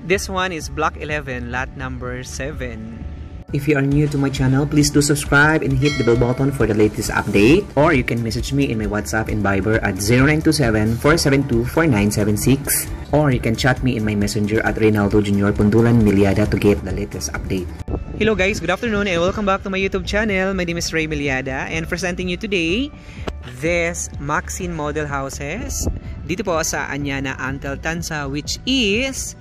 This one is Block 11, lot number 7. If you are new to my channel, please do subscribe and hit the bell button for the latest update. Or you can message me in my WhatsApp and Viber at 0927-472-4976. Or you can chat me in my messenger at Reynaldo Jr. Pundulan Miliada to get the latest update. Hello guys, good afternoon and welcome back to my YouTube channel. My name is Ray Miliada and presenting you today this Maxine model houses dito po sa Anyana Antel Tanza, which is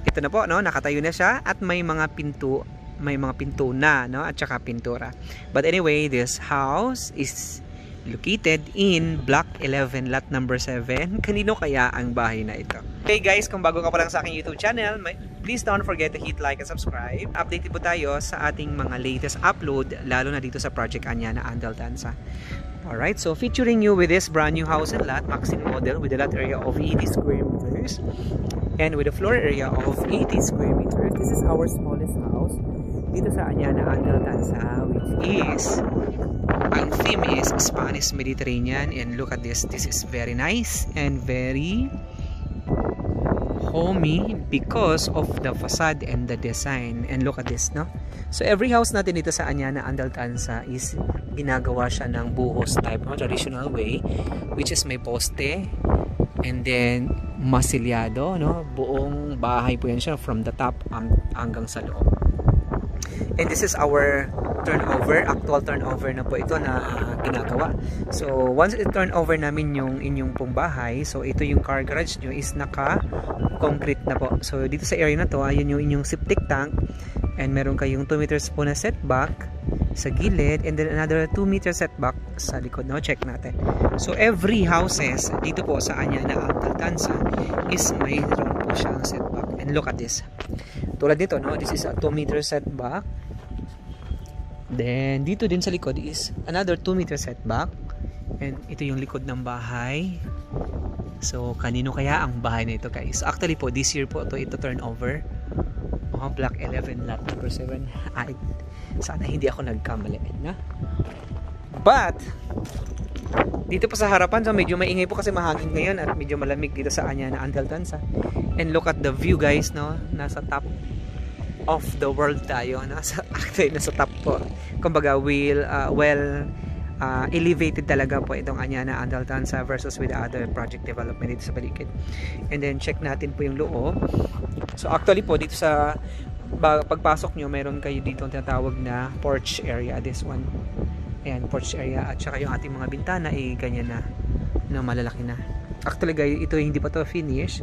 ito na po, no, nakatayo na siya at may mga pinto na, no, at saka pintura. But anyway, this house is located in Block 11, lot number 7. Kanino kaya ang bahay na ito? Okay guys, kung bago ka pa lang sa aking YouTube channel, please don't forget to hit like and subscribe. Updated po tayo sa ating mga latest upload, lalo na dito sa Project Anyana Antel Tanza. Alright, so featuring you with this brand new house and lot, Maxine model, with a lot area of 80 square meters and with a floor area of 80 square meters. This is our smallest house dito sa Anyana Antel Tanza, which is, ang theme is Spanish Mediterranean, and look at this. This is very nice and very homey because of the facade and the design. And look at this, no? So every house natin dito sa Anyana Antel Tanza is ginagawa siya ng buhos type, no? Traditional way, which is may poste and then masilyado, no? Buong bahay po yan siya from the top hanggang sa loob. And this is our turnover, actual turnover na po ito na ginagawa. So once i-turnover namin yung inyong pong bahay, so ito yung car garage nyo is naka-concrete na po. So dito sa area na to, ayun yung inyong septic tank, and meron kayong 2 meters po na setback sa gilid, and then another 2 meter setback sa likod. No? Check natin. So every houses dito po sa Anyana Antel Tanza is mayroon po siyang setback. And look at this. Tulad dito, no? This is a 2 meter setback. Then dito din sa likod is another 2 meter setback. And ito yung likod ng bahay. So kanino kaya ang bahay na ito, guys? Actually po, this year po ito turnover. Block 11, lot number 7. Ay, sana hindi ako nagkamali, na? But dito po sa harapan, so medyo maingay po kasi mahangin ngayon at medyo malamig dito sa Anyana Antel Tanza. And look at the view, guys, no? Nasa top of the world tayo. Actually, nasa top po. Kumbaga, elevated talaga po itong Anyana Antel Tanza versus with the other project development dito sa paligid. And then, check natin po yung loob. So, actually po, dito sa pagpasok nyo, meron kayo dito ang tinatawag na porch area. This one. Ayan, porch area. At saka yung ating mga bintana, ganyan na malalaki na. Actually, guys, ito hindi pa to finish.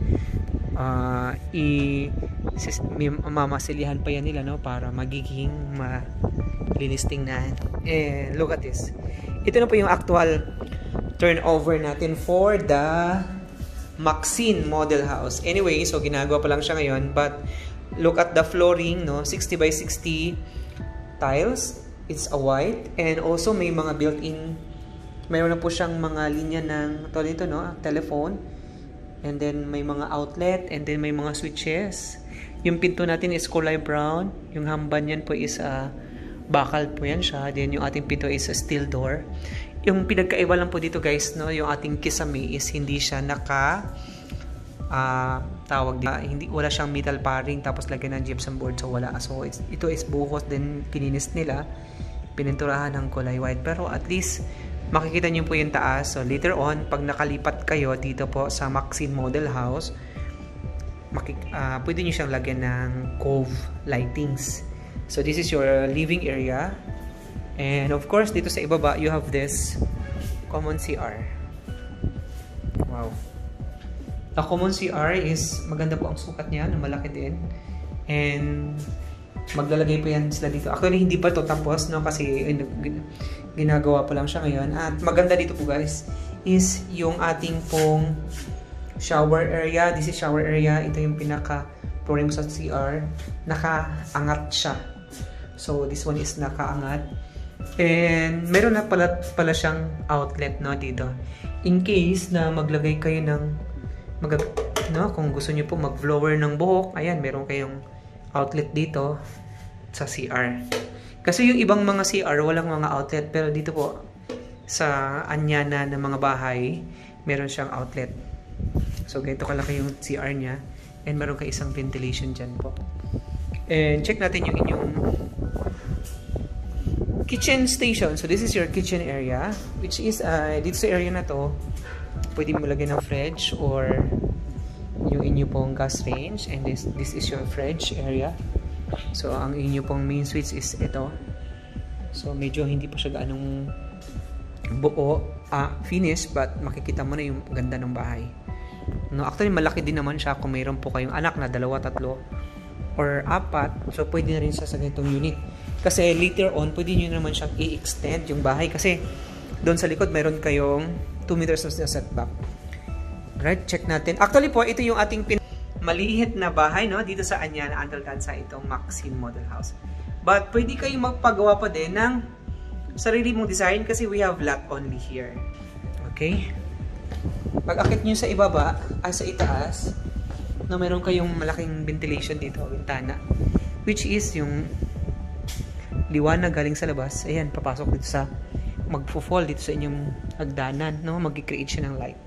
Mamasilihan pa yan nila, no, para magiging malinis tingnan. And look at this. Ito na po yung actual turnover natin for the Maxine model house. Anyway, so ginagawa pa lang siya ngayon, but look at the flooring, no, 60 by 60 tiles. It's a white, and also may mga built-in, mayroon na po siyang mga linya ng dito, no, telephone. And then may mga outlet, and then may mga switches. Yung pinto natin is kulay brown. Yung hamban yan po is bakal po yan siya. Then yung ating pinto is a steel door. Yung pinagkaiba lang po dito, guys, no, yung ating kisame is hindi siya wala siyang metal paring tapos lagyan ng gypsum board, so wala. So ito is buhos din, kininis nila, pininturahan ng kulay white, pero at least makikita niyo po yung taas. So later on, pag nakalipat kayo dito po sa Maxine model house, pwede niyo siyang lagyan ng cove lightings. So this is your living area, and of course dito sa ibaba you have this common CR. Wow, the common CR is maganda po ang sukat niya, na malaki din, and maglalagay po yan sila dito. Actually hindi pa to tapos, no, kasi ginagawa pa lang siya ngayon. At maganda dito po, guys, is yung ating pong shower area. This is shower area. Ito yung pinaka flooring sa CR. Nakaangat siya. So this one is nakaangat. And meron na pala siyang outlet, no, dito. In case na maglagay kayo ng kung gusto niyo po mag-blower ng buhok, ayan, meron kayong outlet dito sa CR. Kasi yung ibang mga CR walang mga outlet, pero dito po sa Anyana na mga bahay meron siyang outlet. So ganito kalaki yung CR niya. And meron ka isang ventilation dyan po. And check natin yung inyong kitchen station. So this is your kitchen area, which is dito sa area na to, pwede mo lagyan ng fridge or yung inyo pong gas range. And this is your fridge area. So ang inyo pong main switch is ito. So medyo hindi pa siya gaanong buo, finish, but makikita mo na yung ganda ng bahay. No, actually malaki din naman siya kung mayroon po kayong anak na 2, 3 or 4. So pwede na rin siya sa ganitong unit. Kasi later on, pwede nyo naman siyang i-extend yung bahay. Kasi doon sa likod, meron kayong 2 meters na setback. Right, check natin. Actually po, ito yung ating maliit na bahay, no? Dito sa Anyana Antel Tanza, itong Maxine Model House. But pwede kayong magpagawa pa din ng sarili mong design kasi we have lot only here. Okay? Pag akit nyo sa ibaba, sa itaas, no, meron kayong malaking ventilation dito, bintana. Which is yung liwanag galing sa labas. Ayan, papasok dito sa, magpo-fall dito sa inyong hagdanan, no? Mag-create siya ng light.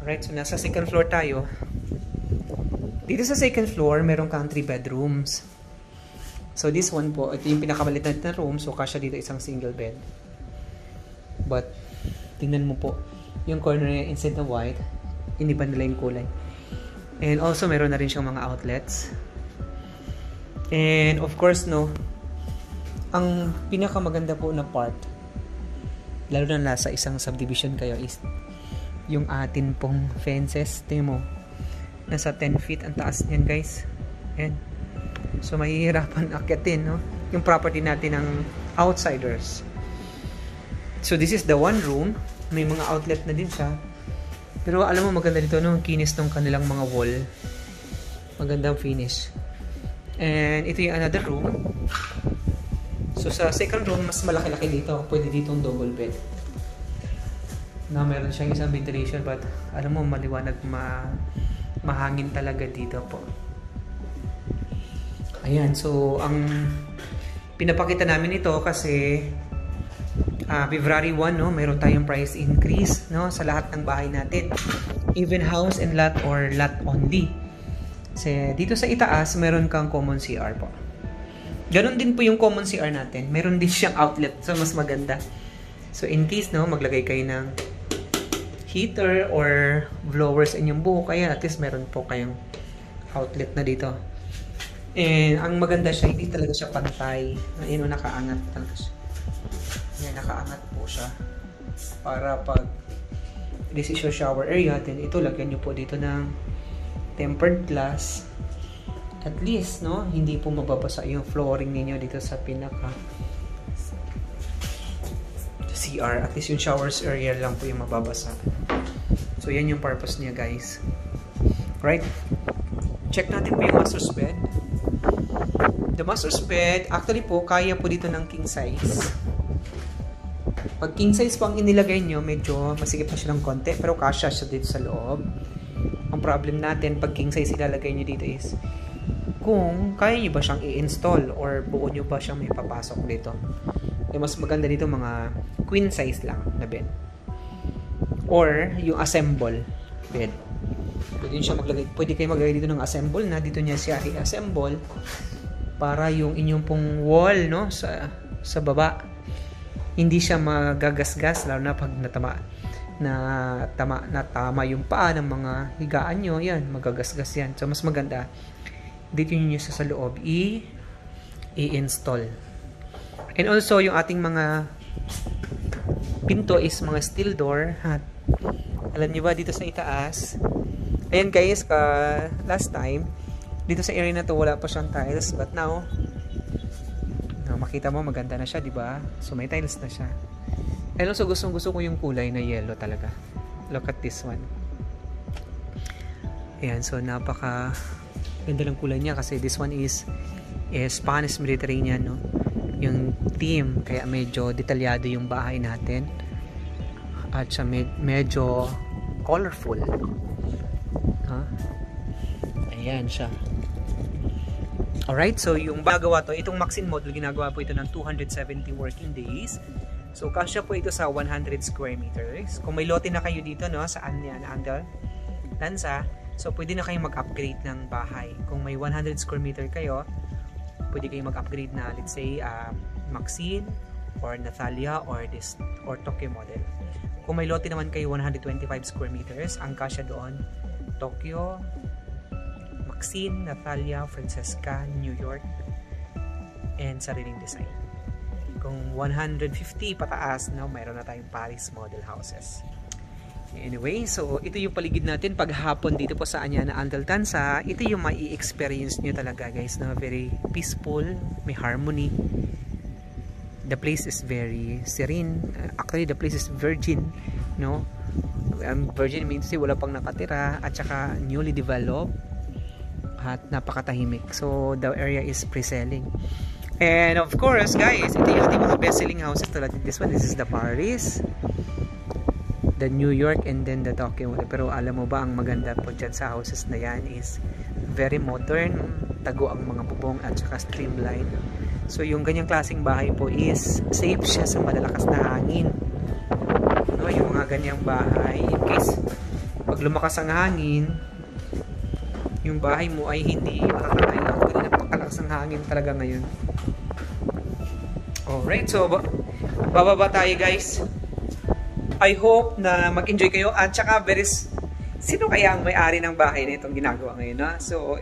Alright, so nasa second floor tayo. Dito sa second floor, meron kang 3 bedrooms. So this one po, ito yung pinakamaliit na room. So kasya dito isang single bed. But, tingnan mo po, yung corner niya instead of white, iniba nila yung kulay. And also, meron na rin siyang mga outlets. And of course, no, ang pinakamaganda po na part, lalo na nasa isang subdivision kayo, is yung atin pong fences. Tingnan mo, nasa 10 feet ang taas niyan, guys. Ayan. So mahihirapan akyatin, no, yung property natin ng outsiders. So this is the one room. May mga outlet na din siya. Pero alam mo, maganda dito, no, kinis ng kanilang mga wall. Magandang finish. And ito yung another room. So sa second room, mas malaki-laki dito. Pwede ditong double bed. Na meron siyang isang ventilation, but alam mo, maliwanag, mahangin talaga dito po. Ayan, so ang pinapakita namin ito kasi February 1, no, mayroon tayong price increase, no, sa lahat ng bahay natin. Even house and lot or lot only. Kasi dito sa itaas, meron kang common CR po. Ganon din po yung common CR natin. Meron din siyang outlet. So, mas maganda. So, in case, no, maglagay kayo ng heater or blowers inyong buho, kaya at least meron po kayong outlet na dito. And, ang maganda siya, hindi talaga siya pantay. Ayun, nakaangat talaga siya. Yan, nakaangat po siya. Para pag this is your shower area, then ito, lagyan nyo po dito ng tempered glass. At least, no, hindi po mababasa yung flooring ninyo dito sa pinaka CR. At least yung showers area lang po yung mababasa. So, yan yung purpose niya, guys. Right? Check natin po yung master's bed. The master's bed, actually po, kaya po dito ng king size. Pag king size po ang inilagay nyo, medyo masigip na siya ng konti. Pero kasya siya dito sa loob. Ang problem natin, pag king size ilalagay nyo dito is kung kaya nyo ba siyang i-install or buo nyo ba siyang may papasok dito. Yung mas maganda dito mga queen size lang na bed. Or yung assemble bed. Pwede kayo maglagay dito ng assemble na dito niya siya i-assemble para yung inyong pong wall, no, sa baba hindi siya magagasgas, lalo na pag natama yung paa ng mga higaan nyo, yan, magagasgas yan. So mas maganda dito nyo sa loob i-install. And also yung ating mga pinto is mga steel door. Alam nyo ba dito sa itaas, ayan guys, last time dito sa area na to wala pa siyang tiles, but now makita mo maganda na siya, di ba? So may tiles na siya. And also gusto ko yung kulay na yellow talaga. Look at this one. Ayan, so napaka ganda ng kulay niya kasi this one is Spanish Mediterranean, no? Yung theme, kaya medyo detalyado yung bahay natin. At siya medyo colorful. Ayan siya. Alright, so yung ginagawa to, itong Maxine model, ginagawa po ito ng 270 working days. So, kasya po ito sa 100 square meters. Kung may lote na kayo dito, no, sa Anyana Antel Tanza, So pwede na kayong mag-upgrade ng bahay. Kung may 100 square meter kayo, pwede kayong mag-upgrade na, let's say, Maxine or Nathalia or Tokyo model. Kung may lote naman kayo 125 square meters, ang kasya doon Tokyo, Maxine, Nathalia, Francesca, New York, and sariling design. Kung 150 pataas, mayroon na tayong Paris model houses. Anyway, so ito yung paligid natin pag hapon dito po sa Anyana Antel Tanza. Ito yung mai-experience nyo talaga, guys, na very peaceful, may harmony. The place is very serene. Actually, the place is virgin, no? Virgin means wala pang nakatira at saka newly developed at napakatahimik. So the area is pre-selling. And of course, guys, ito yung ating mga best-selling houses tulad this one. This is the Paris, the New York, and then the Tokyo. Pero alam mo ba, ang maganda po dyan sa houses na yan is very modern, tago ang mga bubong at saka streamline. So yung ganyang klaseng bahay po is safe siya sa malalakas na hangin. No, yung mga ganyang bahay, in case pag lumakas ang hangin, yung bahay mo ay hindi matatangay. Actually, napakalakas ang hangin talaga ngayon. Alright, so bababa tayo, guys. I hope na mag-enjoy kayo. At saka, sino kaya ang may-ari ng bahay na itong ginagawa ngayon? Ha? So,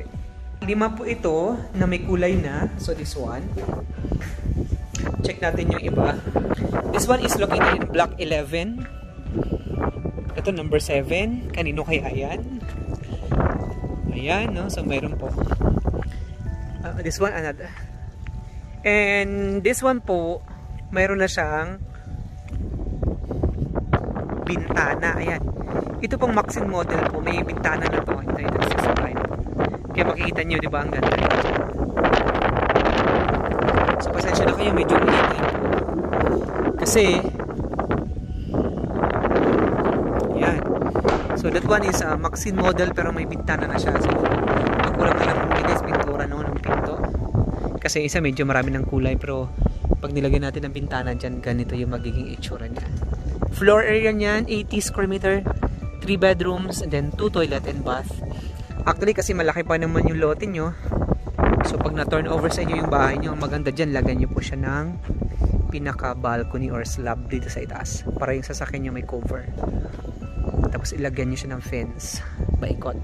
5 po ito na may kulay na. So, this one. Check natin yung iba. This one is located in block 11. Ito, number 7. Kanino kaya yan? Ayan, no? So, mayroon po. This one, another. And this one po, mayroon na siyang bintana. Ayan. Ito pong Maxine model po, may bintana na to. Ito, nagsasabay na. Kaya makikita nyo, di ba, ang ganda. So, pasensya na kayo, medyo ulit. Kasi, ayan. So, that one is Maxine model, pero may bintana na siya. So, magkulang na lang kung guys, pintura no, ng pinto. Kasi isa medyo marami ng kulay, pero pag nilagay natin ng bintana dyan, ganito yung magiging itsura niya. Floor area niyan, 80 square meter, 3 bedrooms, and then 2 toilet and bath. Actually, kasi malaki pa naman yung lote nyo. So, pag na-turn over sa inyo yung bahay nyo, ang maganda dyan, lagyan nyo po siya ng pinaka-balcony or slab dito sa itaas. Para yung sasakyan nyo may cover. Tapos, ilagyan nyo siya ng fence, baikot.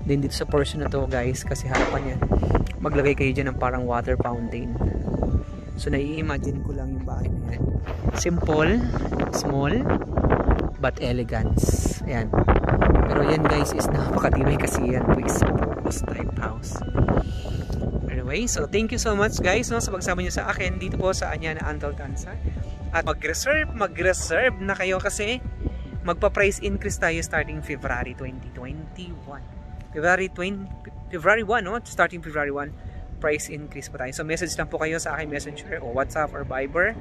Then, dito sa portion na to, guys, kasi harapan yan, maglagay kayo dyan ng parang water fountain. So, nai-imagine ko lang yung bahay na yan. Simple, small, but elegance. Ayan. Pero yan, guys, is napakatibay kasi yan po is post type house. Anyway, so thank you so much, guys, no, sa pagsama nyo sa akin dito po sa Anyana Antel Tanza. At mag-reserve na kayo kasi magpa-price increase tayo starting February 2021. February 1, no? Starting February 1, price increase po tayo. So message lang po kayo sa aking messenger o WhatsApp or Viber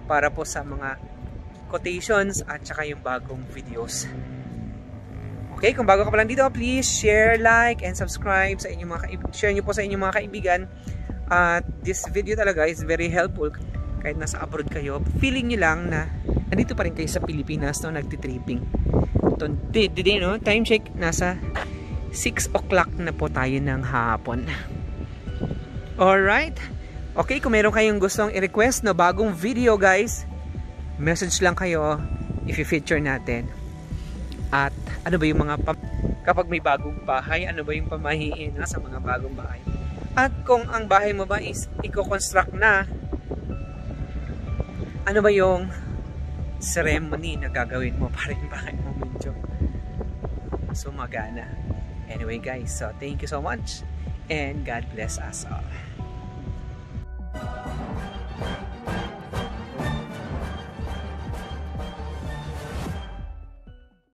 para po sa mga quotations at saka yung bagong videos. Okay, kung bago ka pa lang dito, please share, like, and subscribe sa inyong share nyo po sa inyong mga kaibigan. At this video talaga is very helpful. Kahit nasa abroad kayo, feeling nyo lang na nandito pa rin kayo sa Pilipinas, no, nagtitripping. Today, no, time check, nasa 6 o'clock na po tayo ng hapon. Alright. Okay, kung meron kayong gustong i-request na bagong video, guys, message lang kayo if i-feature natin. At ano ba yung mga kapag may bagong bahay, ano ba yung pamahiin sa mga bagong bahay? At kung ang bahay mo ba is i-construct na, ano ba yung ceremony na gagawin mo para yung bahay mo medyo sumagana? Anyway, guys, so thank you so much and God bless us all.